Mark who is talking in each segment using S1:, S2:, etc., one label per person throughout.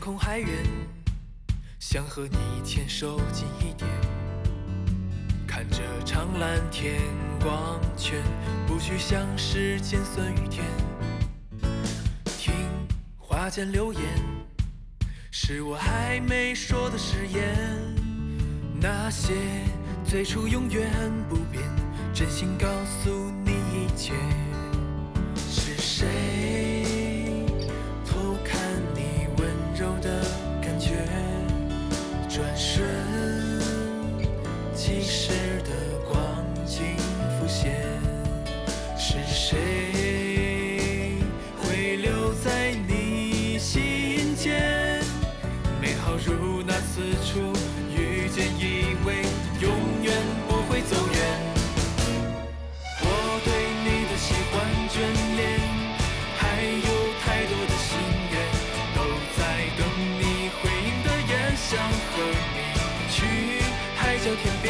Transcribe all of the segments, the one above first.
S1: 空还远，想和你牵手近一点，看着长蓝天光圈，不去想时间算雨天。听花间留言，是我还没说的誓言，那些最初永远不变，真心告诉你一切。是谁偷看你温柔的感觉，转瞬即逝的光景浮现？是谁会留在你心间，美好如那此处遇见，以为永远不会走远。我对你的喜欢眷恋，还有太多的心愿，都在等你回应的眼，想和你去海角天边。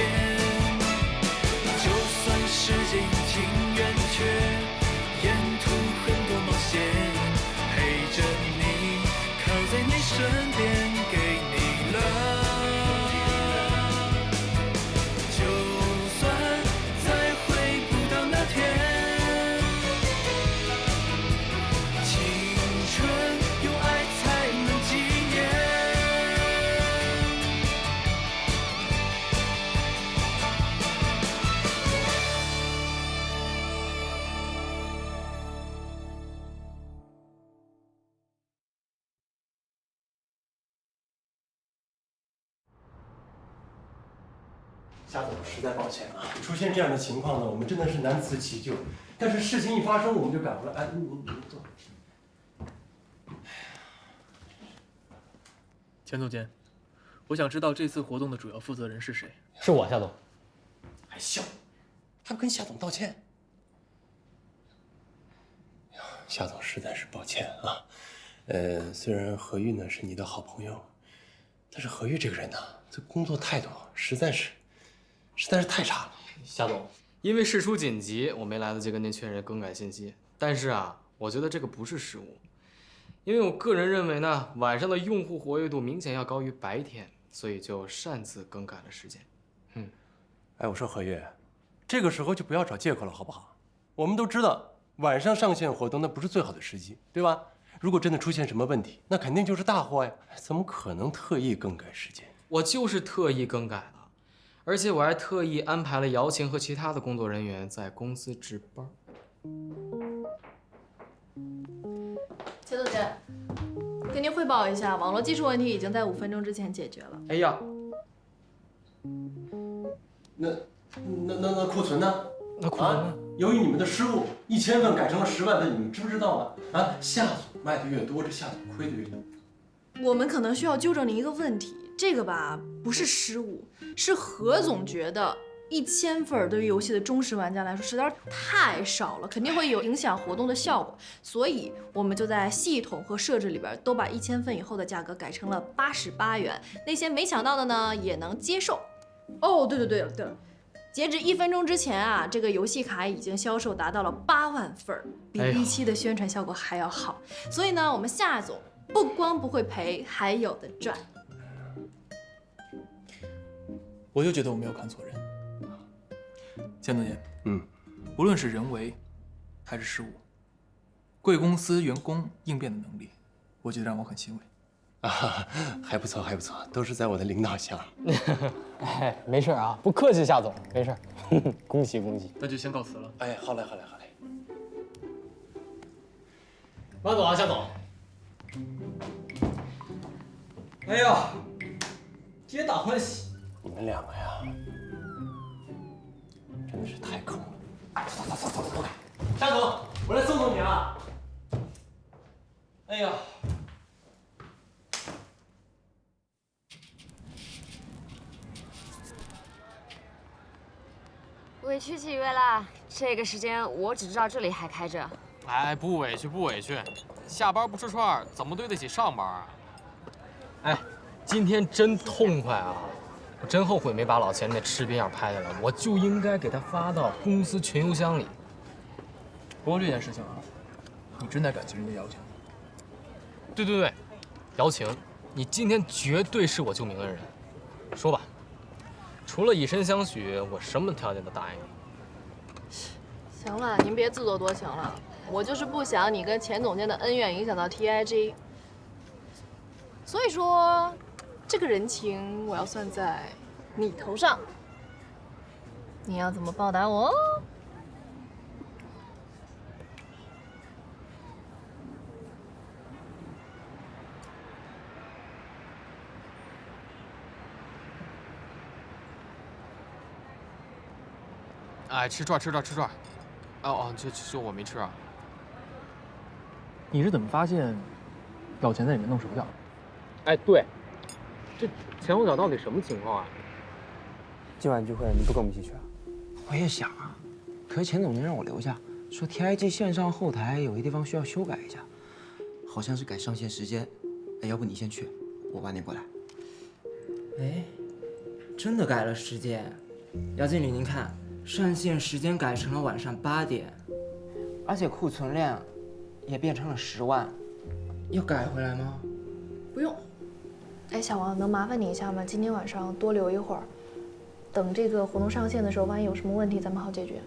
S1: 就算世界阴晴圆缺，沿途很多冒险，陪着你，靠在你身边，给你了。就算再回不到那天，青春有爱才能纪念。
S2: 夏总，实在抱歉啊，出现这样的情况呢，我们真的是难辞其咎。但是事情一发生，我们就赶回来。哎，您坐。
S1: 钱总监，我想知道这次活动的主要负责人是谁？
S3: 是我，夏总。
S2: 还笑，还不跟夏总道歉？哎呀，夏总实在是抱歉啊。虽然何玉呢是你的好朋友，但是何玉这个人呢，这工作态度实在是太差了。
S3: 夏总，因为事出紧急，我没来得及跟您确认更改信息。但是啊，我觉得这个不是失误，因为我个人认为呢，晚上的用户活跃度明显要高于白天，所以就擅自更改了时间。
S2: 哎，我说何玉，这个时候就不要找借口了，好不好？我们都知道晚上上线活动那不是最好的时机，对吧？如果真的出现什么问题，那肯定就是大祸呀！怎么可能特意更改时间？
S3: 我就是特意更改了，而且我还特意安排了姚晴和其他的工作人员在公司值班。
S4: 钱总监，跟您汇报一下，网络技术问题已经在5分钟之前解决了。
S3: 哎呀，
S2: 那库存呢？
S3: 那库存呢？
S2: 由于你们的失误，1000份改成了10万份，你们知不知道啊？啊，夏总卖的越多，这夏总亏的越多。
S4: 我们可能需要纠正您一个问题，这个吧不是失误，是何总觉得1000份对于游戏的忠实玩家来说实在是太少了，肯定会有影响活动的效果，所以我们就在系统和设置里边都把1000份以后的价格改成了88元，那些没抢到的呢也能接受。哦，对了，截止1分钟之前啊，这个游戏卡已经销售达到了8万份，比预期的宣传效果还要好。所以呢，我们夏总不光不会赔，还有的赚。
S1: 我就觉得我没有看错人。钱总监，无论是人为还是失误，贵公司员工应变的能力，我觉得让我很欣慰。
S2: 啊，还不错，都是在我的领导下。
S3: 哎，没事啊，不客气，夏总，没事。恭喜。
S1: 那就先告辞了。
S2: 哎，好嘞。
S3: 慢走啊，夏总。
S5: 哎呀，皆大欢喜。
S2: 你们两个呀，真的是太坑了。走，夏总，我来送你啊。
S5: 哎呀，
S6: 委屈几位啦！这个时间我只知道这里还开着。
S3: 哎，不委屈，下班不吃串怎么对得起上班啊？哎，今天真痛快啊！我真后悔没把老钱那吃瘪样拍下来，我就应该给他发到公司群邮箱里。
S1: 不过这件事情啊，你真得感谢人家姚晴。
S3: 对，姚晴，你今天绝对是我救命恩人。说吧，除了以身相许，我什么条件都答应你。
S4: 行了，您别自作多情了，我就是不想你跟钱总监的恩怨影响到 TIG， 所以说，这个人情我要算在你头上。你要怎么报答我？
S3: 哎，吃串。哦，就我没吃啊。
S7: 你是怎么发现咬钱在里面弄手脚？
S3: 哎，对，这前后脚到底什么情况啊？
S8: 今晚聚会你不跟我们一起去啊？我也想啊，可是钱总监让我留下，说 TIG 线上后台有些地方需要修改一下，好像是改上线时间。哎，要不你先去，我晚点过来。
S9: 哎，真的改了时间。姚经理，您看，上线时间改成了晚上8点，而且库存量也变成了10万，要改回来吗？
S4: 不用。哎，小王，能麻烦你一下吗？今天晚上多留一会儿，等这个活动上线的时候，万一有什么问题，咱们好解决。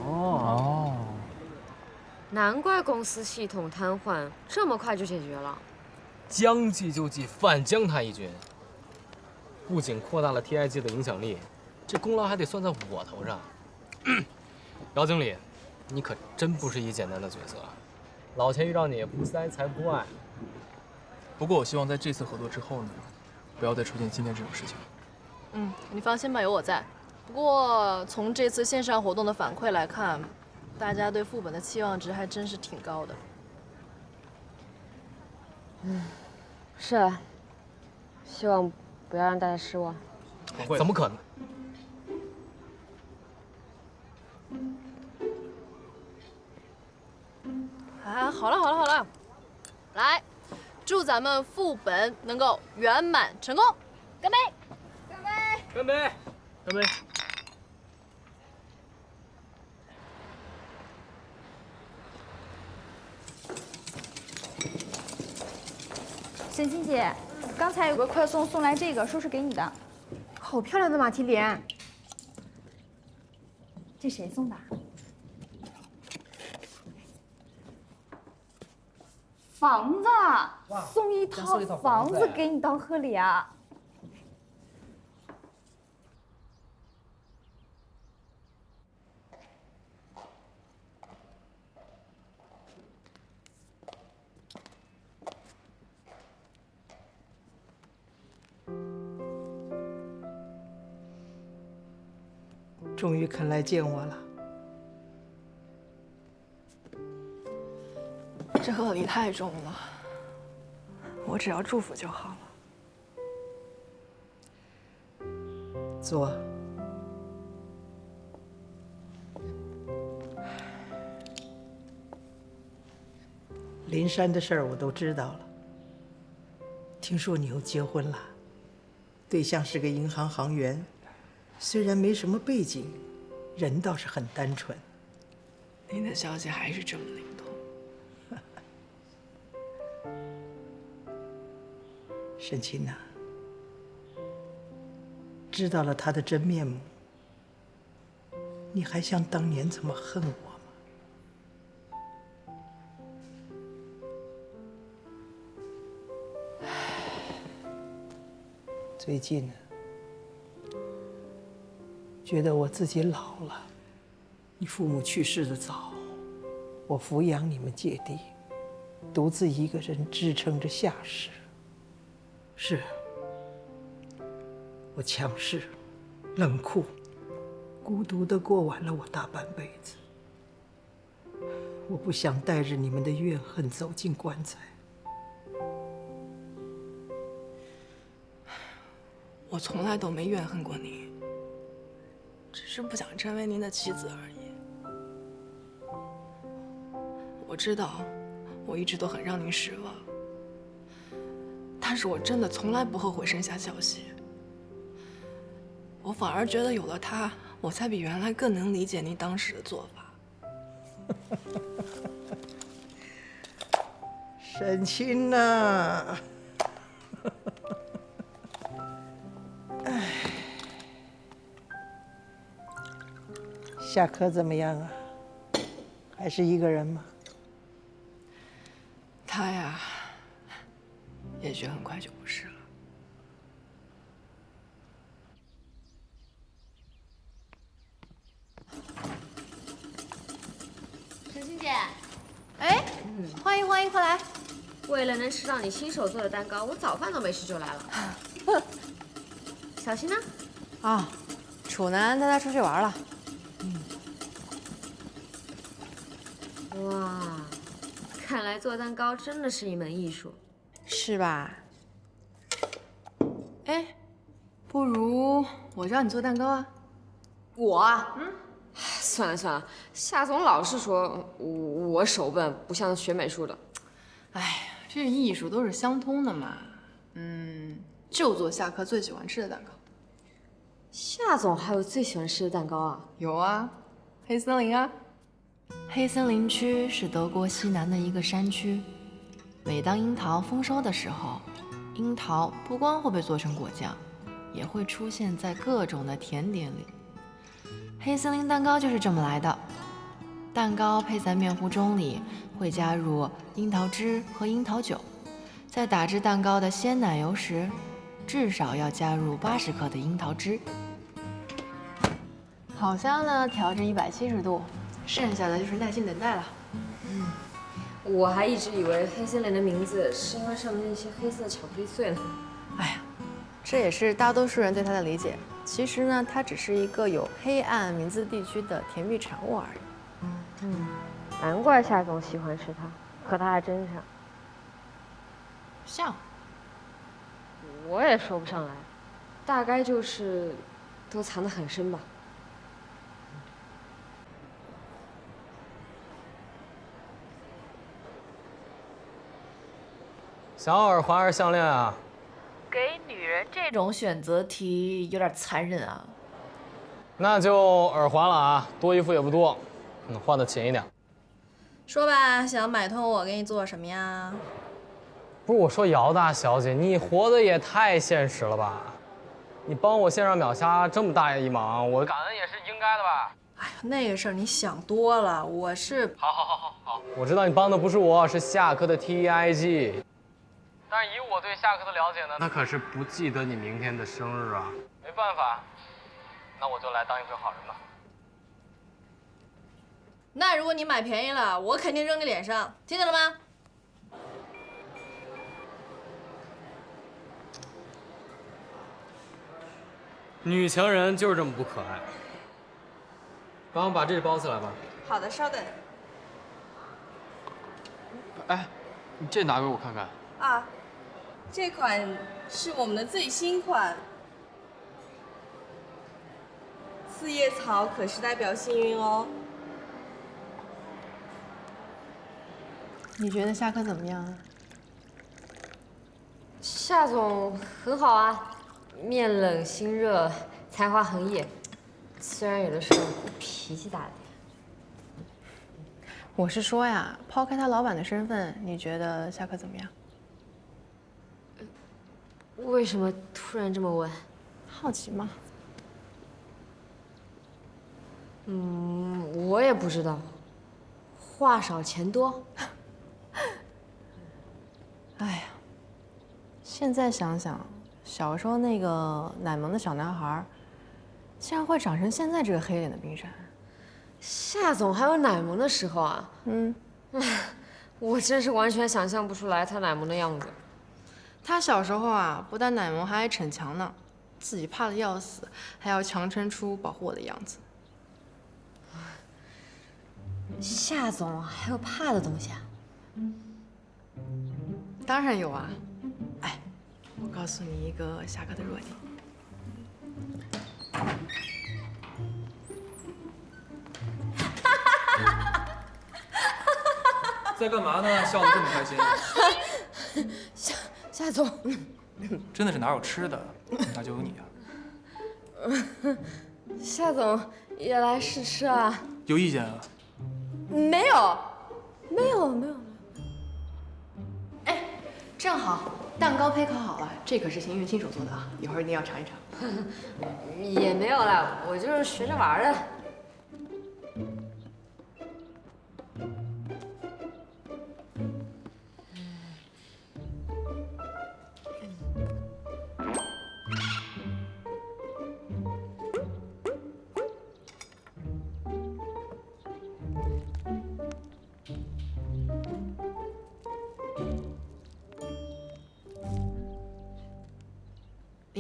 S8: 哦，
S6: 难怪公司系统瘫痪，这么快就解决了。
S3: 将计就计，反将他一军。不仅扩大了 TIG 的影响力，这功劳还得算在我头上。姚经理，你可真不是一简单的角色，老钱遇到你不塞才不爱。
S7: 不过我希望在这次合作之后呢，不要再出现今天这种事情。
S4: 你放心吧，有我在。不过从这次线上活动的反馈来看，大家对副本的期望值还真是挺高的。
S6: 是啊，希望不要让大家失望。
S3: 不会，怎么可能？
S4: 啊，好了，来，祝咱们副本能够圆满成功，干杯！
S3: 干杯！
S10: 沈清姐，刚才有个快送送来这个，说是给你的，好漂亮的马蹄莲。这谁送的？房子，送一套房子给你当贺礼啊！
S11: 终于肯来见我了。
S4: 这贺礼太重了，我只要祝福就好了。
S11: 坐。林珊的事儿我都知道了。听说你又结婚了，对象是个银行行员，虽然没什么背景，人倒是很单纯。
S4: 您的消息还是这么灵通。
S11: 沈清呐，知道了他的真面目，你还像当年这么恨我吗？最近呢，觉得我自己老了。你父母去世的早，我抚养你们姐弟，独自一个人支撑着夏氏。是，我强势、冷酷、孤独地过完了我大半辈子。我不想带着你们的怨恨走进棺材。
S12: 我从来都没怨恨过你，只是不想成为您的妻子而已。我知道，我一直都很让您失望，但是我真的从来不后悔生下小希。我反而觉得有了他，我才比原来更能理解您当时的做法。
S11: 沈清呐，夏可怎么样啊？还是一个人吗？
S12: 他呀，也许很快就不是了。
S6: 陈欣姐，
S10: 哎，欢迎欢迎，快来！
S6: 为了能吃到你亲手做的蛋糕，我早饭都没吃就来了。小新呢？
S10: 啊，楚南带他出去玩了。
S6: 哇，看来做蛋糕真的是一门艺术，
S10: 是吧？哎，不如我教你做蛋糕啊？
S6: 我啊，算了算了，夏总老是说我手笨，不像学美术的。
S12: 哎，这艺术都是相通的嘛。就做夏可最喜欢吃的蛋糕。
S6: 夏总还有最喜欢吃的蛋糕啊？
S12: 有啊，黑森林啊。
S13: 黑森林区是德国西南的一个山区。每当樱桃丰收的时候，樱桃不光会被做成果酱，也会出现在各种的甜点里。黑森林蛋糕就是这么来的。蛋糕配在面糊盅里，会加入樱桃汁和樱桃酒。在打制蛋糕的鲜奶油时，至少要加入80克的樱桃汁。
S10: 烤箱呢调至170度，剩下的就是耐心等待了。
S6: 我还一直以为黑森林的名字是因为上面那些黑色的巧克力碎呢。
S10: 哎呀，这也是大多数人对它的理解。其实呢，它只是一个有黑暗名字地区的甜蜜产物而已。
S6: 难怪夏总喜欢吃它，可它还真像。
S10: 像？
S6: 我也说不上来，大概就是都藏得很深吧。
S3: 想要耳环还是项链啊？
S13: 给女人这种选择题有点残忍啊。
S3: 那就耳环了啊，多一副也不多，换的勤一点。
S4: 说吧，想买通我给你做什么呀？
S3: 不是我说，姚大小姐，你活得也太现实了吧？你帮我线上秒杀这么大一忙，我感恩也是应该的吧？
S4: 哎呀，那个事儿你想多了，我是……
S3: 好，我知道你帮的不是我，是夏可的 TIG。但是以我对夏可的了解呢，他可是不记得你明天的生日啊。没办法，那我就来当一回好人吧。
S4: 那如果你买便宜了，我肯定扔你脸上，听见了吗？
S3: 女强人就是这么不可爱。帮我把这包起来吧。
S4: 好的，稍等。
S3: 哎，你这拿给我看看。
S4: 啊，这款是我们的最新款，四叶草可是代表幸运哦。
S10: 你觉得夏可怎么样啊？
S6: 夏总很好啊，面冷心热，才华横溢，虽然有的时候脾气大点。
S10: 我是说呀，抛开他老板的身份，你觉得夏可怎么样？
S6: 为什么突然这么问？
S10: 好奇吗？
S6: 我也不知道。话少钱多。
S10: 哎呀，现在想想，小时候那个奶萌的小男孩，竟然会长成现在这个黑脸的冰山。
S6: 夏总还有奶萌的时候啊。我真是完全想象不出来他奶萌的样子。
S10: 他小时候啊，不但奶萌，还爱逞强呢，自己怕得要死，还要强撑出保护我的样子。
S6: 夏总还有怕的东西啊？
S10: 当然有啊。哎，我告诉你一个夏可的弱点。
S7: 在干嘛呢？笑得这么开心。
S6: 夏总，
S7: 真的是哪有吃的，哪就有你啊。
S6: 夏总也来试吃啊？
S7: 有意见啊？
S6: 没有。
S10: 哎，正好蛋糕胚烤好了，这可是邢云亲手做的啊，一会儿一定要尝一尝。
S6: 也没有啦，我就是学着玩的。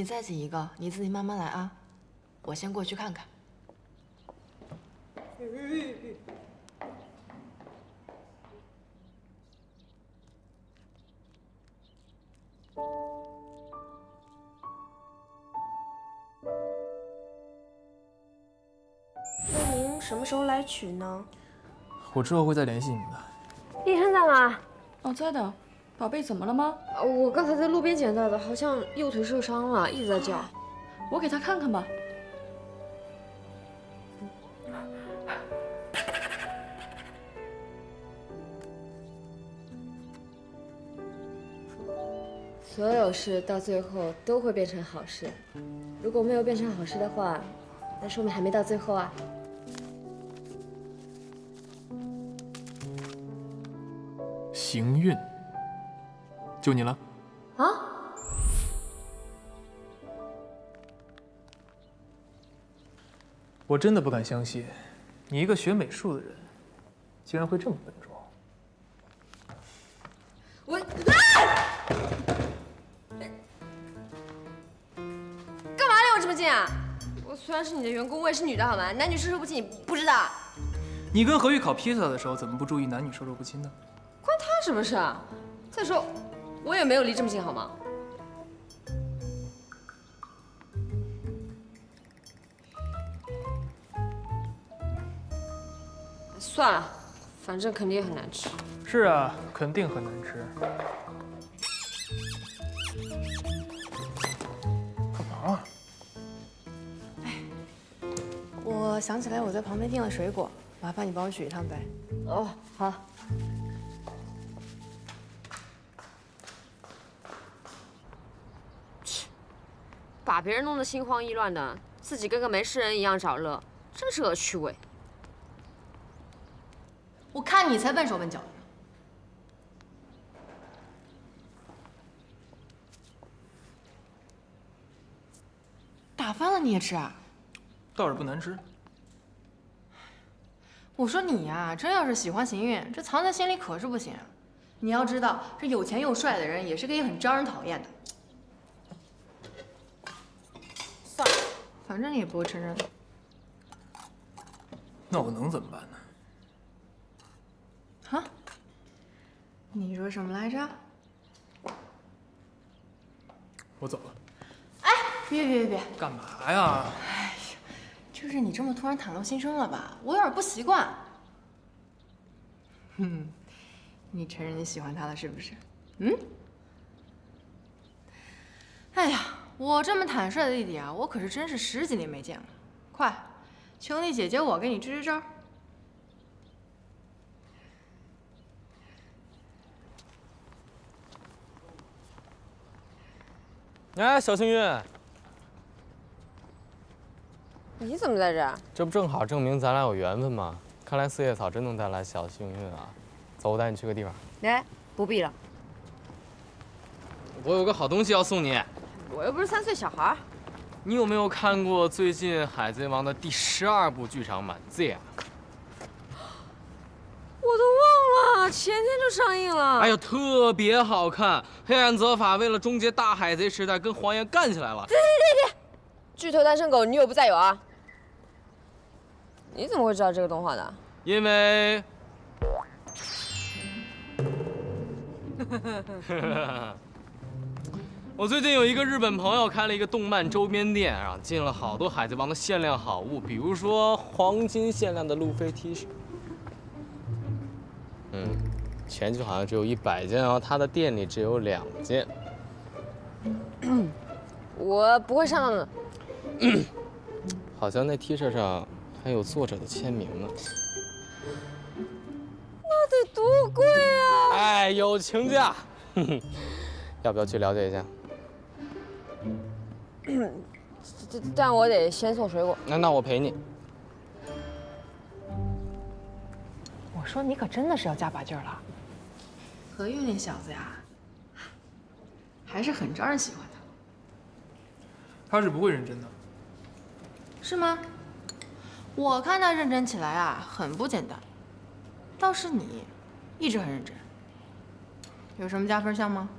S13: 你再挤一个，你自己慢慢来啊。我先过去看看。
S6: 那您什么时候来取呢？
S7: 我之后会再联系你们的。
S6: 医生在吗？
S12: 哦，在的。宝贝，怎么了吗？
S6: 我刚才在路边捡到的，好像右腿受伤了，一直在叫。
S12: 我给他看看吧。
S6: 所有事到最后都会变成好事，如果没有变成好事的话，那说明还没到最后啊。
S7: 行运，就你了。
S6: 啊？
S7: 我真的不敢相信，你一个学美术的人，竟然会这么笨拙。
S6: 我，干嘛离我这么近啊？我虽然是你的员工，我也是女的好吗？男女授受不亲，你不知道？
S7: 你跟何玉烤披萨的时候，怎么不注意男女授受不亲呢？
S6: 关他什么事啊？再说，我也没有离这么近好吗？算了，反正肯定也很难吃。
S7: 是啊，肯定很难吃。干嘛？
S10: 我想起来我在旁边订了水果，麻烦你帮我取一趟呗。
S6: 哦，好。把别人弄得心慌意乱的，自己跟个没事人一样找乐，真是恶趣味。
S10: 我看你才笨手笨脚的。打翻了你也吃啊？
S7: 倒是不难吃。
S10: 我说你呀，真要是喜欢行运，这藏在心里可是不行啊。你要知道，这有钱又帅的人也是个很招人讨厌的。算了，反正你也不会承认。
S7: 那我能怎么办呢？
S10: 啊？你说什么来着？
S7: 我走了。
S10: 哎，别！
S7: 干嘛呀？
S10: 哎呀，就是你这么突然袒露心声了吧？我有点不习惯。你承认你喜欢他了是不是？哎呀，我这么坦率的弟弟啊，我可是真是10几年没见了。快，求你姐姐我给你支支招。
S3: 哎，小幸运，
S6: 你怎么在这儿？
S3: 这不正好证明咱俩有缘分吗？看来四叶草真能带来小幸运啊！走，我带你去个地方。
S6: 哎，不必了，
S3: 我有个好东西要送你。
S6: 我又不是3岁小孩。
S3: 你有没有看过最近《海贼王》的第12部剧场版 Z 啊？
S6: 我都忘了，前天就上映了。
S3: 哎呀，特别好看！黑暗泽法为了终结大海贼时代，跟黄岩干起来了。
S6: 对！巨头单身狗，女友不再有啊！你怎么会知道这个动画的？
S3: 因为，我最近有一个日本朋友开了一个动漫周边店，然后进了好多海贼王的限量好物，比如说黄金限量的路飞 T 恤。前期好像只有100件哦，他的店里只有2件。
S6: 我不会上当的。
S3: 好像那 T 恤上还有作者的签名呢。
S6: 那得多贵啊！
S3: 哎，友情价，要不要去了解一下？
S6: 但我得先送水果。
S3: 那我陪你。
S10: 我说你可真的是要加把劲儿了。何玉那小子呀，还是很招人喜欢的。
S7: 他是不会认真的。
S10: 是吗？我看他认真起来啊，很不简单。倒是你，一直很认真。有什么加分项吗？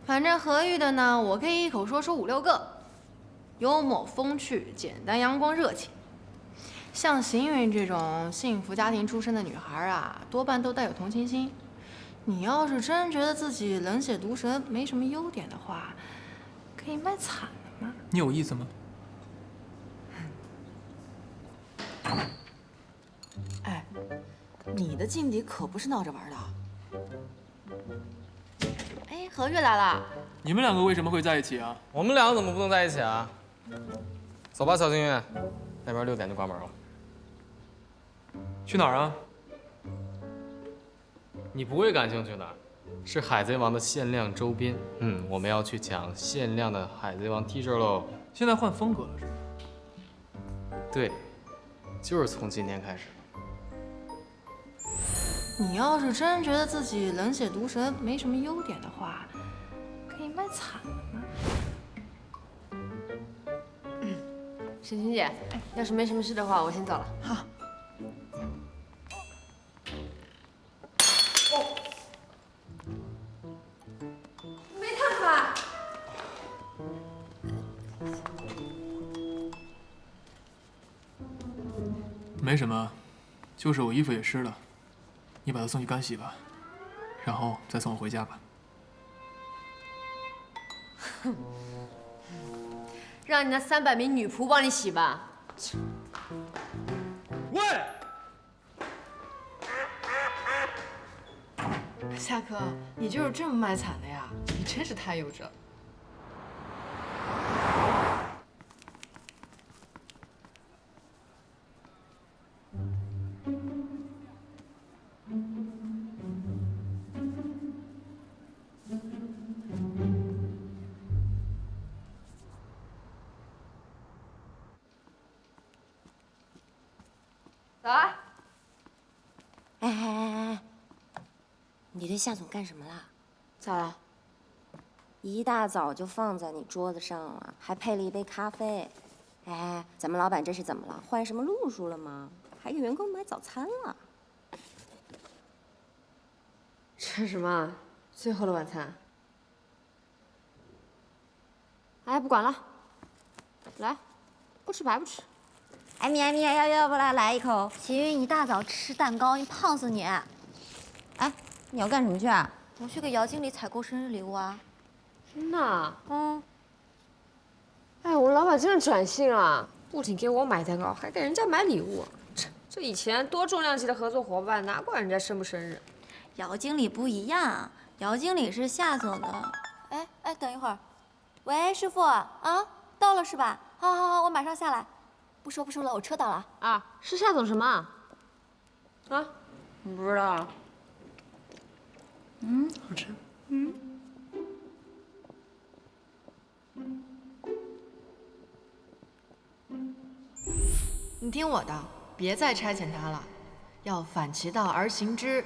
S13: 反正何玉的呢，我可以一口说出5、6个，幽默风趣、简单阳光热情。像邢云这种幸福家庭出身的女孩啊，多半都带有同情心。你要是真觉得自己冷血毒舌，没什么优点的话，可以卖惨了吗？
S7: 你有意思吗？
S12: 哎，你的劲敌可不是闹着玩的。
S13: 哎，何玉来了。
S7: 你们两个为什么会在一起啊？
S3: 我们两个怎么不能在一起啊？走吧，小幸运，那边6点就关门了。
S7: 去哪儿啊？
S3: 你不会感兴趣的，是海贼王的限量周边。我们要去抢限量的海贼王 T 恤喽。
S7: 现在换风格了是吗？
S3: 对，就是从今天开始。
S13: 你要是真觉得自己冷血毒舌，没什么优点的话，可以卖惨了吗？
S6: 沈晴姐，要是没什么事的话，我先走了。
S12: 好。
S6: 没烫吧？
S7: 没什么，就是我衣服也湿了，你把它送去干洗吧，然后再送我回家吧。
S6: 哼，让你那300名女仆帮你洗吧。
S5: 喂，
S12: 夏哥，你就是这么卖惨的呀？你真是太幼稚了。
S6: 走啊！
S14: 哎，你对夏总干什么啦？
S6: 咋了？
S14: 一大早就放在你桌子上了，还配了一杯咖啡。哎，咱们老板这是怎么了？换什么路数了吗？还给员工买早餐了？
S6: 吃什么？最后的晚餐？哎，不管了，来，不吃白不吃。
S14: 艾米，要不来一口？齐云一大早吃蛋糕，你胖死你！哎，你要干什么去啊？我去给姚经理采购生日礼物啊。
S6: 真的？哎，我老板真的转性了，不仅给我买蛋糕，还给人家买礼物。这以前多重量级的合作伙伴，哪管人家生不生日？
S14: 姚经理不一样，姚经理是夏总的。哎，等一会儿，喂，师傅啊，到了是吧？好，我马上下来。不说了，我车到了。
S6: 啊，是夏总什么？啊？
S14: 你不知道？
S12: 好吃。
S13: 你听我的，别再差遣他了，要反其道而行之。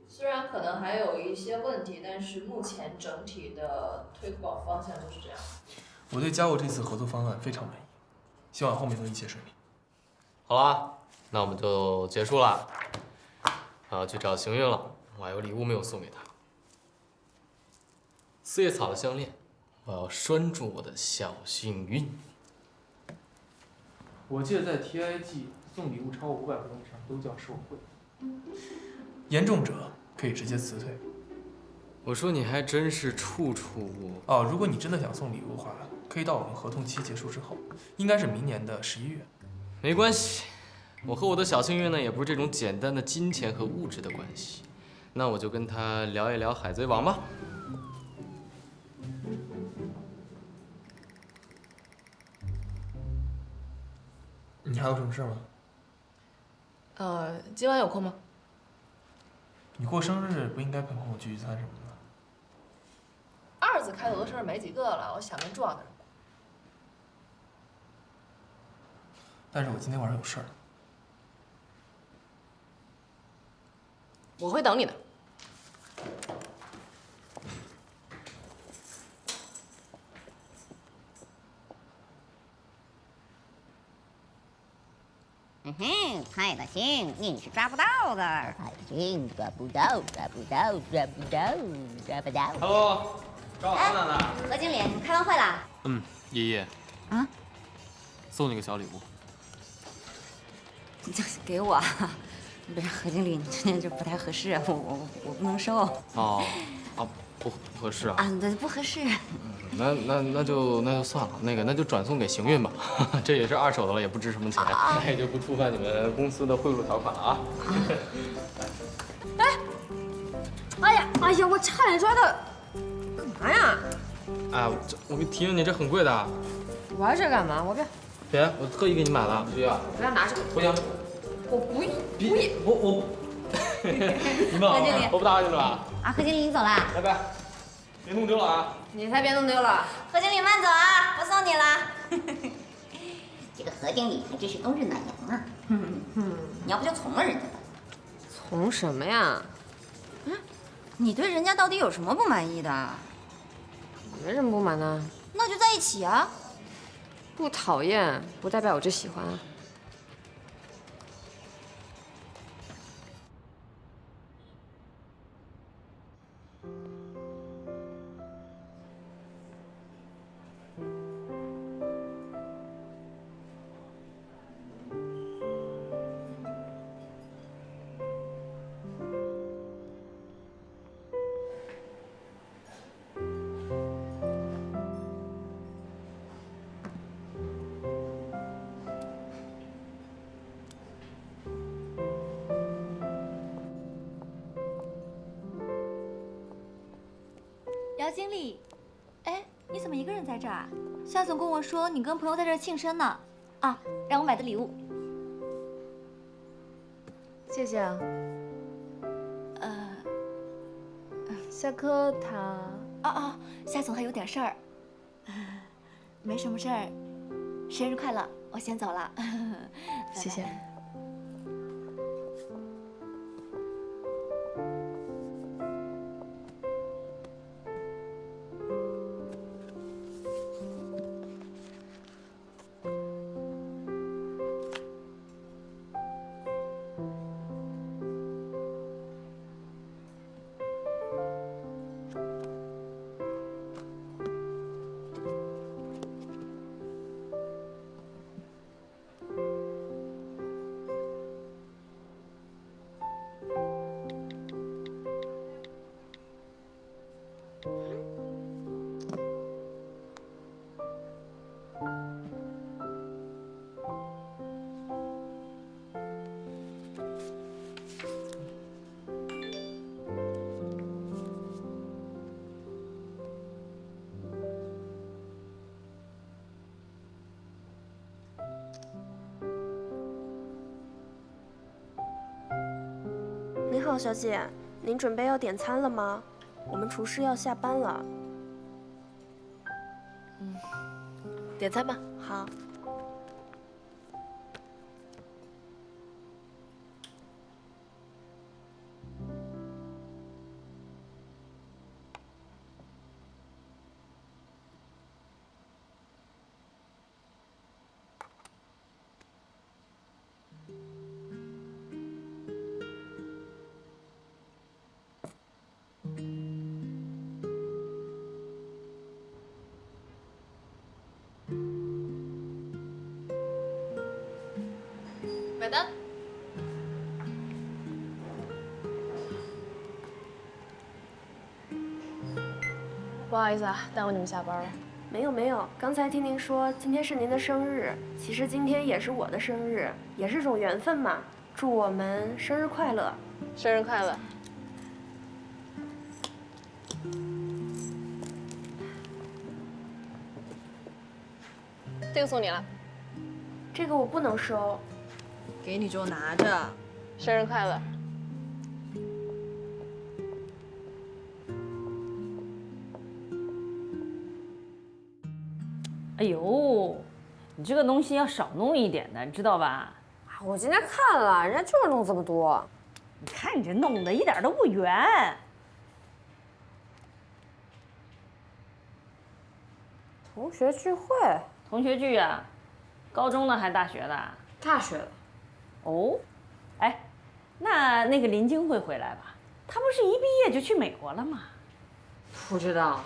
S4: 虽然可能还有一些问题，但是目前整体的推广方向就是这样。
S7: 我对嘉务这次合作方案非常满意，希望后面能一切顺利。
S3: 好啦，那我们就结束了。我要去找邢云了，我还有礼物没有送给他。四叶草的项链，我要拴住我的小幸运。
S7: 我记得在 TIG 送礼物超过500活动以上都叫受贿，严重者可以直接辞退。
S3: 我说你还真是处处
S7: 哦，如果你真的想送礼物的话，可以到我们合同期结束之后，应该是明年的11月。
S3: 没关系，我和我的小幸运呢，也不是这种简单的金钱和物质的关系。那我就跟他聊一聊海贼王吧。
S7: 你还有什么事吗？
S12: 今晚有空吗？
S7: 你过生日不应该陪朋友聚聚餐什么的吗
S12: 2字开头的生日没几个了，我想跟重要的人过。
S7: 但是我今天晚上有事儿。
S12: 我会等你的。
S15: 嘿，派大星，你是抓不到的。派大星，抓不到，抓不到，抓不到，抓不到。
S3: Hello， 找我呢呢？
S14: 何经理，你们开完会啦？
S3: 爷爷。
S14: 啊？
S3: 送你个小礼物。
S14: 给我？不是何经理，你这就不太合适，我不能收。
S3: 哦，不合适啊。
S14: 对，不合适。
S3: 那就算了，那就转送给行运吧，这也是2手的了，也不值什么钱，那也就不触犯你们公司的贿赂条款了啊。
S6: 哎呀，我差点摔到，干嘛呀？
S3: 哎，我提醒你，这很贵的。
S6: 玩这干嘛？我不要。
S3: 别，我特意给你买的，不要。
S6: 不要拿这个。
S3: 不行。
S6: 我不要。
S3: 我。你们好，我不打扰你了吧？
S14: 何经理你走啦？
S3: 拜拜。别弄丢了啊！
S6: 你才别弄丢了。
S14: 何经理慢走啊，不送你了。这个何经理还真是冬日暖阳啊。你要不就从了人家吧。
S6: 从什么呀？
S14: 你对人家到底有什么不满意的？
S6: 没什么不满的。
S14: 那就在一起啊。
S6: 不讨厌不代表我就喜欢啊。
S14: 姚经理，哎，你怎么一个人在这儿啊？夏总跟我说你跟朋友在这儿庆生呢，啊，让我买的礼物。
S6: 谢谢啊。夏科他……
S14: 夏总还有点事儿，没什么事儿。生日快乐，我先走了。
S6: 谢谢。
S16: 您好，小姐，您准备要点餐了吗？我们厨师要下班了。
S12: 点餐吧。
S16: 好。
S12: 买单。
S16: 不好意思啊，耽误你们下班了。没有没有，刚才听您说今天是您的生日，其实今天也是我的生日，也是种缘分嘛。祝我们生日快乐！
S12: 生日快乐！这个送你了。
S16: 这个我不能收。
S4: 给你就拿着。
S12: 生日快乐！
S17: 哎呦，你这个东西要少弄一点的，你知道吧？
S6: 我今天看了，人家就是弄这么多。
S17: 你看你这弄的一点都不圆。
S6: 同学聚会？
S17: 同学聚啊？高中的还大学的？
S6: 大学的。
S17: 哦，哎，那个林晶会回来吧？她不是一毕业就去美国了吗？
S6: 不知道。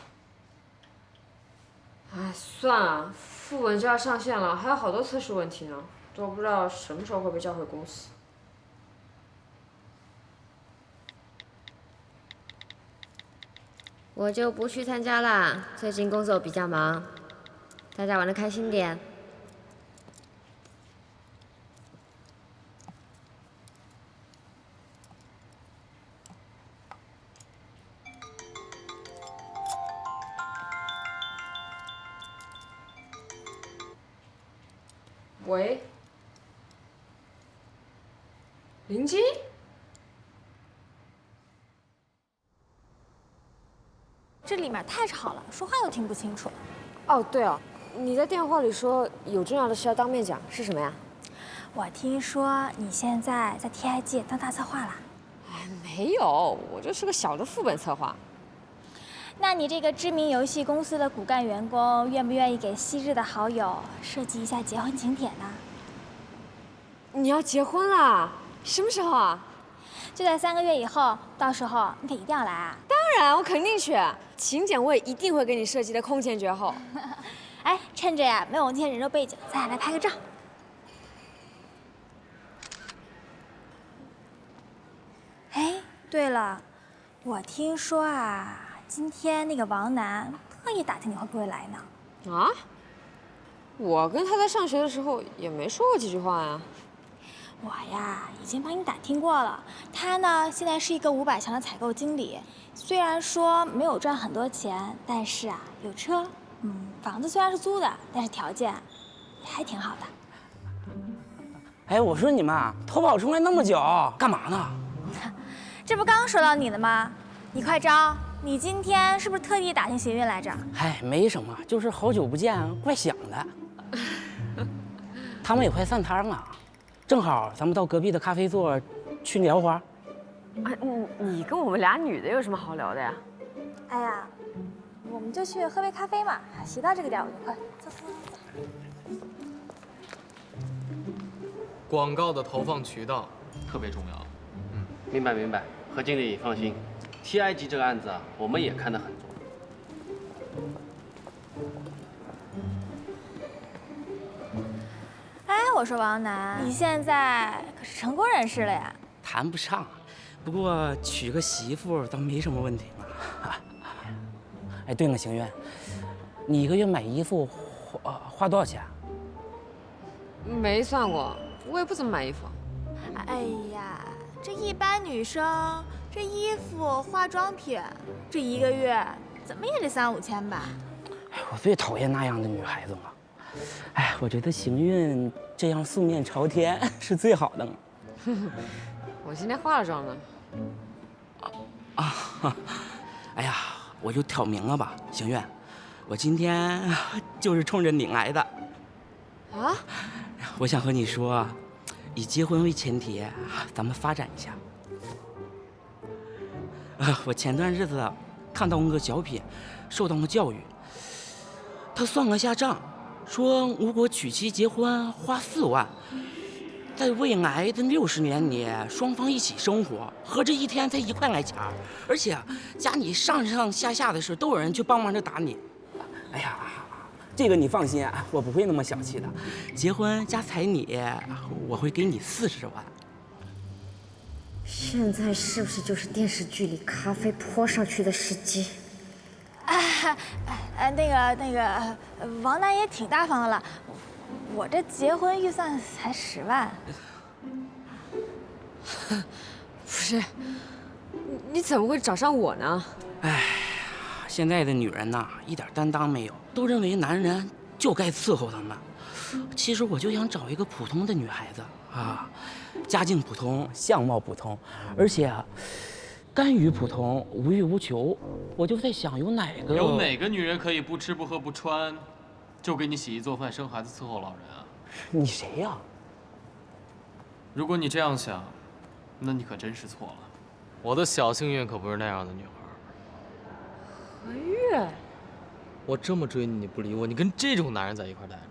S6: 哎，算了，副本就要上线了，还有好多测试问题呢，都不知道什么时候会被叫回公司。我就不去参加啦，最近工作比较忙，大家玩得开心点。喂，林晶？
S14: 这里面太吵了，说话都听不清楚。
S6: 哦，对了，你在电话里说有重要的事要当面讲，是什么呀？
S14: 我听说你现在在 TIG 当大策划啦？
S6: 哎，没有，我就是个小的副本策划。
S14: 那你这个知名游戏公司的骨干员工，愿不愿意给昔日的好友设计一下结婚请帖呢？
S6: 你要结婚啦？什么时候啊？
S14: 就在3个月以后，到时候你可一定要来啊！
S6: 当然，我肯定去。请柬我也一定会给你设计的空前绝后。
S14: 哎，趁着呀没有我那些人肉背景，咱俩来拍个照。哎，对了，我听说啊，今天那个王楠特意打听你会不会来呢。
S6: 啊？我跟他在上学的时候也没说过几句话呀。
S14: 我呀，已经帮你打听过了。他呢，现在是一个500强的采购经理，虽然说没有赚很多钱，但是啊，有车，房子虽然是租的，但是条件也还挺好的。
S8: 哎，我说你们偷跑出来那么久，干嘛呢？
S14: 这不刚说到你的吗？你快招！你今天是不是特地打听邢韵来着？
S8: 哎，没什么，就是好久不见，怪想的。他们也快散摊了，正好咱们到隔壁的咖啡座去聊会儿。
S6: 啊，你跟我们俩女的有什么好聊的呀？
S14: 哎呀，我们就去喝杯咖啡嘛。洗到这个点我就快，走。
S3: 广告的投放渠道特别重要。
S18: 明白明白，何经理放心 ，TIG 这个案子啊，我们也看得很重。
S14: 哎，我说王楠，你现在可是成功人士了呀？
S8: 谈不上，不过娶个媳妇倒没什么问题嘛。哎，对了，邢苑，你一个月买衣服花多少钱？
S6: 没算过，我也不怎么买衣服。
S14: 哎呀，这一般女生这衣服、化妆品，这1个月怎么也得3、5千吧？
S8: 哎，我最讨厌那样的女孩子了。哎，我觉得邢韵这样素面朝天是最好的了。
S6: 我今天化了妆呢。
S8: 哎呀，我就挑明了吧，邢韵，我今天就是冲着你来的。
S6: 啊？
S8: 我想和你说，以结婚为前提，咱们发展一下。我前段日子看到那个小品，受到了教育。他算了下账，说如果娶妻结婚花4万，在未来的60年里，双方一起生活，合着一天才1块来钱，而且家里上上下下的事都有人去帮忙着打理。哎呀，这个你放心，我不会那么小气的。结婚加彩礼，我会给你40万。
S6: 现在是不是就是电视剧里咖啡泼上去的时机？
S14: 那个，王楠也挺大方的了。我这结婚预算才10万。
S6: 不是，你怎么会找上我呢？
S8: 哎，现在的女人呐，一点担当没有，都认为男人就该伺候她们。其实我就想找一个普通的女孩子啊，家境普通，相貌普通，而且甘于普通，无欲无求。我就在想，有哪个
S3: 女人可以不吃不喝不穿，就给你洗衣做饭、生孩子、伺候老人啊？
S8: 你谁呀？
S3: 如果你这样想，那你可真是错了。我的小幸运可不是那样的女孩。
S6: 何月，
S3: 我这么追你，你不理我，你跟这种男人在一块待着。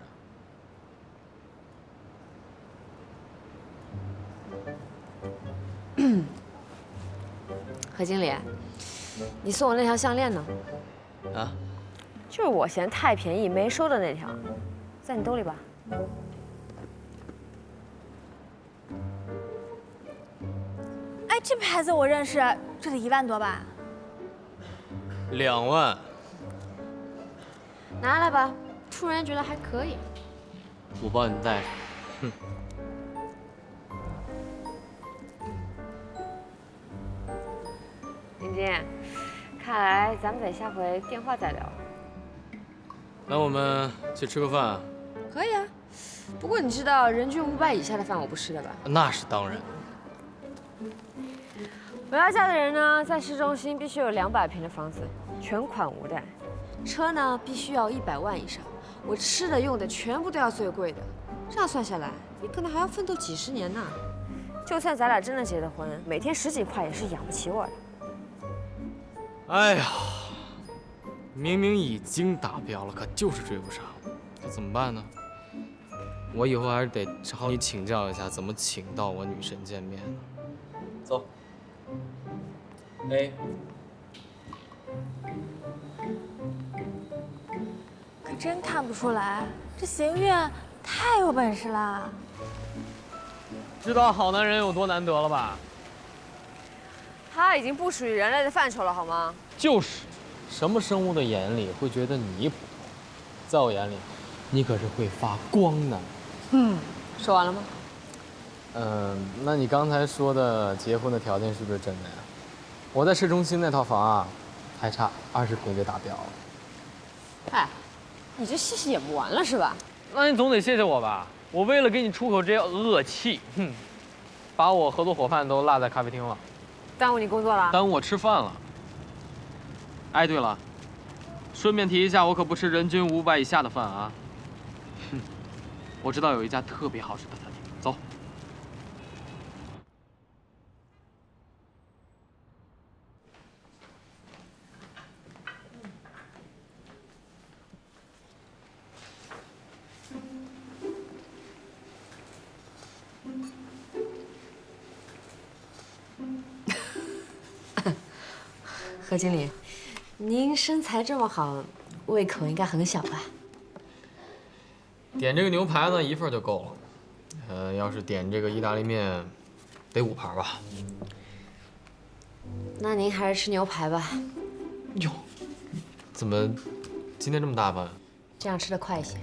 S6: 何经理，你送我那条项链呢？
S18: 啊？
S6: 就是我嫌太便宜没收的那条，在你兜里吧？
S14: 哎，这牌子我认识，这得1万多吧
S3: ？2万。
S6: 拿来吧，突然觉得还可以。
S3: 我帮你带上。哼。
S6: 林晶，看来咱们得下回电话再聊。
S3: 那我们去吃个饭？
S6: 可以啊，不过你知道人均500以下的饭我不吃的吧？
S3: 那是当然。
S6: 我要嫁的人呢，在市中心必须有200平的房子，全款无贷。车呢，必须要100万以上。我吃的用的全部都要最贵的。这样算下来，你可能还要奋斗几10年呢。就算咱俩真的结了婚，每天10几块也是养不起我的。
S3: 哎呀，明明已经达标了，可就是追不上，这怎么办呢？我以后还是得找你请教一下，怎么请到我女神见面呢？走。A。
S14: 可真看不出来，这邢月太有本事了。
S3: 知道好男人有多难得了吧？
S6: 他已经不属于人类的范畴了，好吗？
S3: 就是，什么生物的眼里会觉得你普通，在我眼里，你可是会发光的。
S6: 说完了吗？
S3: 那你刚才说的结婚的条件是不是真的呀？我在市中心那套房啊，还差20平就达标了。
S6: 哎，你这谢谢也不完了是吧？
S3: 那你总得谢谢我吧？我为了给你出口这些恶气，把我合作伙伴都落在咖啡厅了。
S6: 耽误你工作了？
S3: 耽误我吃饭了。哎，对了，顺便提一下，我可不吃人均500以下的饭啊。我知道有一家特别好吃的餐厅，走。
S6: 何经理，您身材这么好，胃口应该很小吧？
S3: 点这个牛排呢，1份就够了。要是点这个意大利面，得5盘吧。
S6: 那您还是吃牛排吧。
S3: 哟，怎么今天这么大方？
S6: 这样吃得快一些。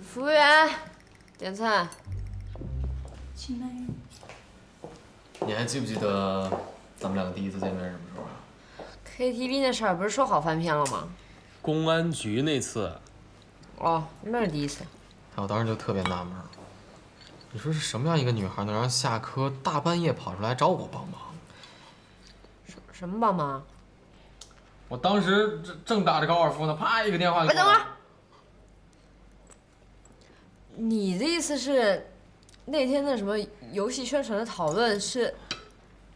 S6: 服务员，点菜。
S14: 请慢用。
S3: 你还记不记得咱们两个第一次见面什么时候啊
S6: ？KTV 那事儿不是说好翻篇了吗？
S3: 公安局那次。
S6: 哦，那是第一次。
S3: 我当时就特别纳闷，你说是什么样一个女孩能让夏科大半夜跑出来找我帮忙？
S6: 什么帮忙？
S3: 我当时正打着高尔夫呢，啪一个电话就。
S6: 等会儿。你的意思是？那天的什么游戏宣传的讨论是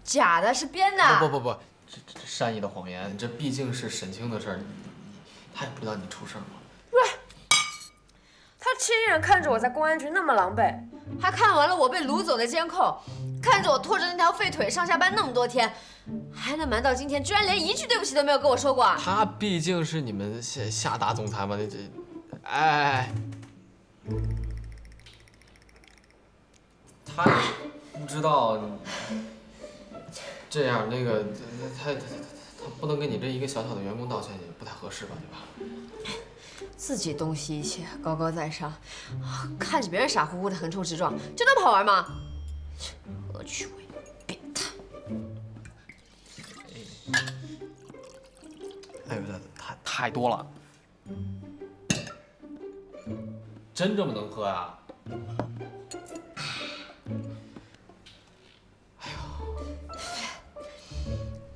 S6: 假的，是编的？
S3: 不，这善意的谎言，这毕竟是沈清的事儿，他也不知道你出事儿吗？
S6: 不是，他亲眼看着我在公安局那么狼狈，还看完了我被掳走的监控，看着我拖着那条废腿上下班那么多天，还能瞒到今天，居然连一句对不起都没有跟我说过。
S3: 他毕竟是你们夏大总裁嘛，哎。他不知道这样他不能跟你这一个小小的员工道歉，也不太合适吧，对吧？
S6: 自己东西一切，高高在上，看着别人傻乎乎的横冲直撞，这能好玩吗？恶趣味，变态！
S3: 哎呦，太多了，真这么能喝呀？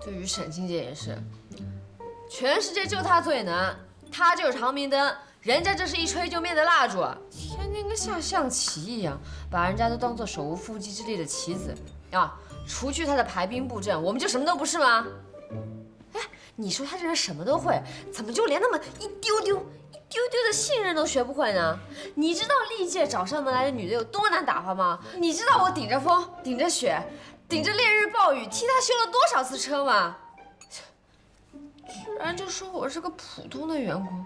S6: 对于沈清姐也是，全世界就她最能，她就是长明灯，人家这是一吹就灭的蜡烛，天天跟下象棋一样，把人家都当做手无缚鸡之力的棋子啊！除去她的排兵布阵，我们就什么都不是吗？哎，你说他这人什么都会，怎么就连那么一丢丢的信任都学不会呢？你知道历届找上门来的女的有多难打发吗？你知道我顶着风、顶着雪、顶着烈日暴雨替他修了多少次车吗？居然就说我是个普通的员工，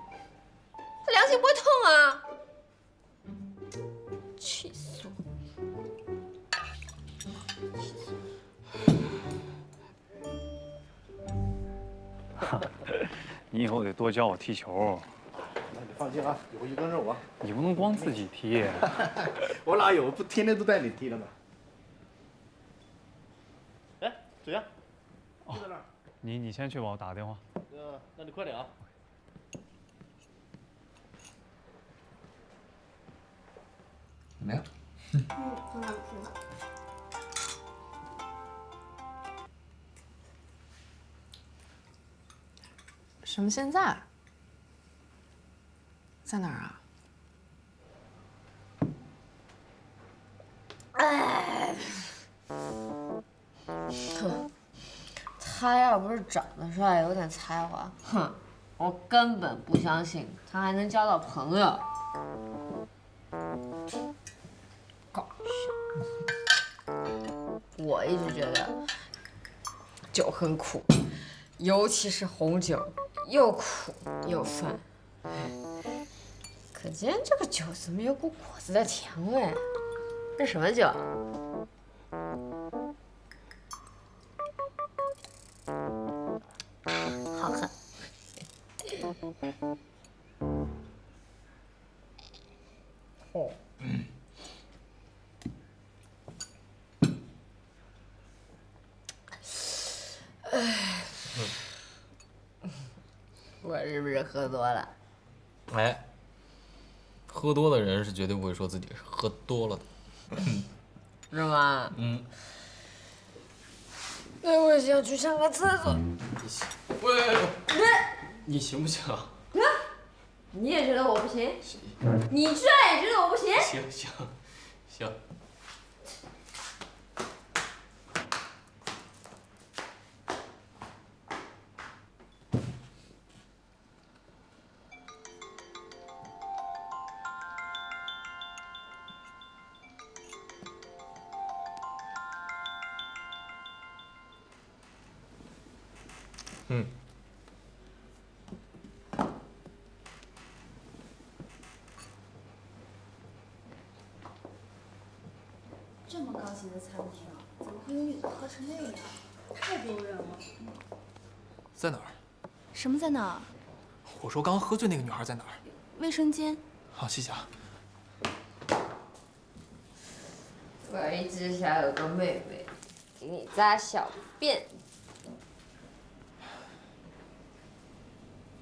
S6: 他良心不会痛啊！气死我！
S19: 你以后得多教我踢球。
S20: 那你放心啊，有一根肉啊。
S19: 你不能光自己踢。
S20: 我哪有？不天天都带你踢的吗？哎，怎样？就在那儿。
S19: 你先去吧，我打个电话。
S20: 那你快点啊。
S8: 怎么样？
S6: 很好吃。
S12: 什么现在？在哪儿啊？
S6: 哎，哼，他要不是长得帅，有点才华，哼，我根本不相信他还能交到朋友。搞笑！我一直觉得酒很苦，尤其是红酒，又苦又酸。可今天这个酒怎么有股果子的甜味？这什么酒？好喝。哦。我是不是喝多了？
S3: 哎，喝多的人是绝对不会说自己是喝多了的。
S6: 是吗？
S3: 嗯。
S6: 那我想去上个厕所。
S3: 喂，你行不行？
S6: 你也觉得我不行？你居然也觉得我不行？
S3: 行。嗯。
S4: 这么高级的餐厅，怎么会有女的喝成那样？太丢人了。
S7: 在哪儿？
S4: 什么在哪儿？
S7: 我说刚刚喝醉那个女孩在哪儿？
S4: 卫生间。
S7: 好，谢谢啊。
S6: 我一直想有个妹妹，给你扎小辫。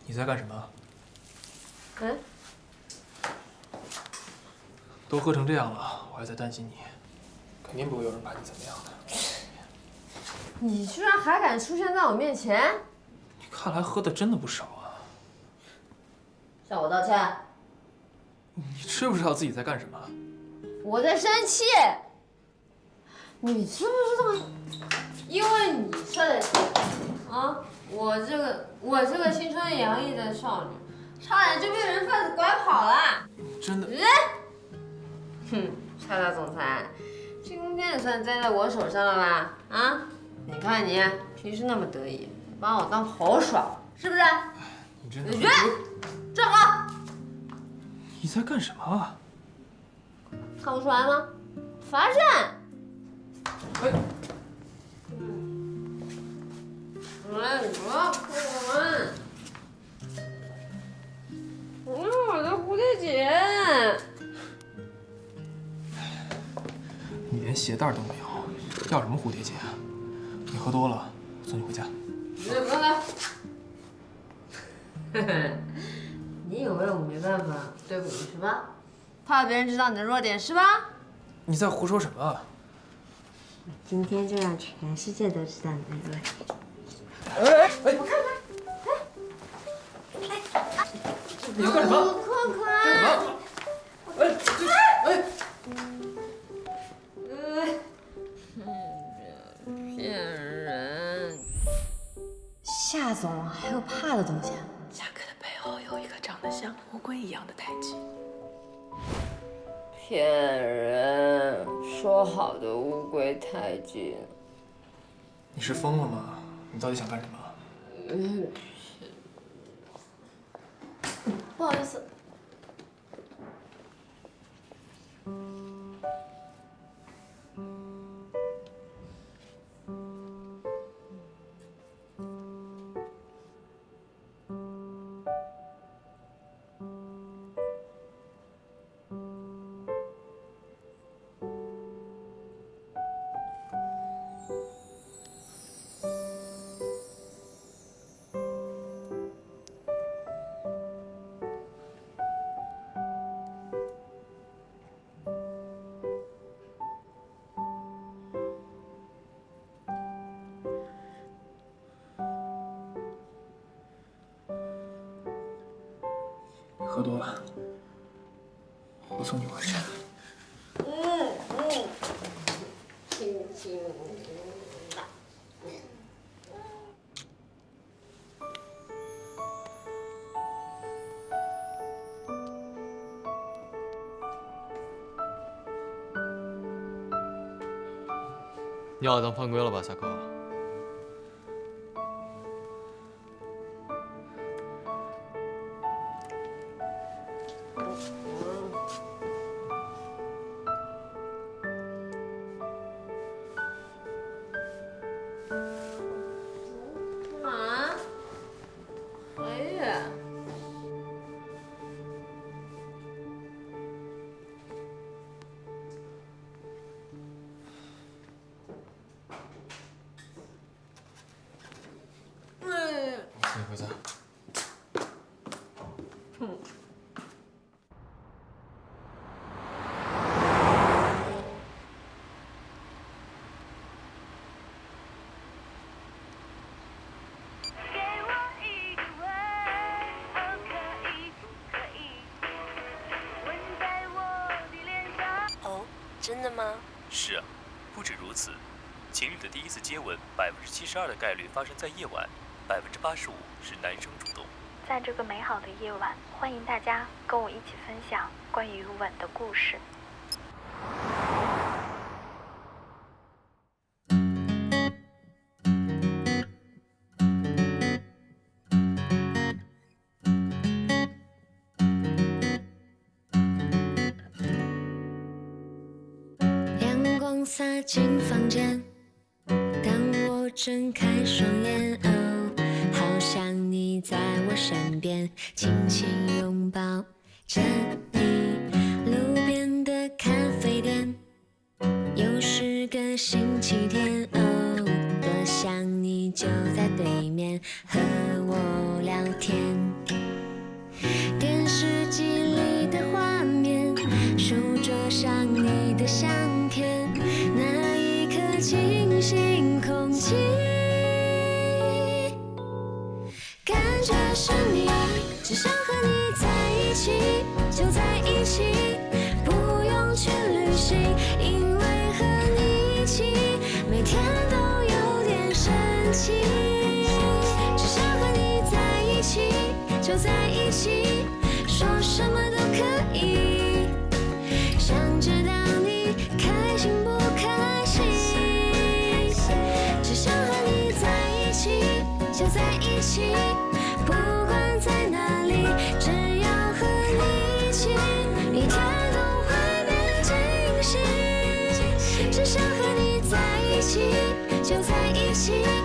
S7: 你在干什么？
S6: 嗯？
S7: 都喝成这样了，我还在担心你，肯定不会有人把你怎么样的。
S6: 你居然还敢出现在我面前？
S7: 你看来喝的真的不少啊。
S6: 向我道歉。
S7: 你知不知道自己在干什么？
S6: 我在生气。你知不知道？因为你说的啊，我这个青春洋溢的少女，差点就被人贩子拐跑了。
S7: 真的？
S6: 哼，霸道总裁，这公天也算栽在我手上了吧？啊，你看你平时那么得意，把我当猴耍，是不是？
S7: 你真的。
S6: 子轩，站好！
S7: 你在干什么啊？
S6: 看不出来吗？罚站！
S7: 哎。
S6: 你不要哭我！我用我的蝴蝶结。
S7: 你连鞋带都没有，要什么蝴蝶结啊？你喝多了，我送你回家。
S6: 你不要来！你以为我没办法对付你是吧？怕别人知道你的弱点是吧？
S7: 你在胡说什么？
S6: 今天就让全世界都知道你的弱点。
S7: 我看看。你要干什么？
S6: 快快！骗人！夏总还有怕的东西啊？
S12: 夏哥的背后有一个长得像乌龟一样的胎记。
S6: 骗人！说好的乌龟胎记。
S7: 你是疯了吗？你到底想干什么？
S6: 不好意思。
S7: 喝多了，我送你回去。
S6: 亲亲。
S3: 你要当犯规了吧，夏哥？你回家。
S21: 哦，真的吗？
S22: 是啊，不止如此，情侣的第一次接吻72%的概率发生在夜晚，85%是男生主动。
S23: 在这个美好的夜晚，欢迎大家跟我一起分享关于吻的故事。
S24: 阳光洒进房间，当我睁开双眼，好像你在我身边，轻轻拥抱着你。路边的咖啡店，又是个星期天，多想你就在对面和我聊天。电视机里的画面，书桌上你的相片，那一刻清新空气，感觉是你，只想和你在一起，就在一起，不用去旅行，因为和你一起，每天都有点神奇，只想和你在一起，就在一起，说什么都可以，想知道你开心不开心，只想和你在一起，就在一起，不管在哪里，只要和你一起，一天都会变惊喜，只想和你在一起，就在一起。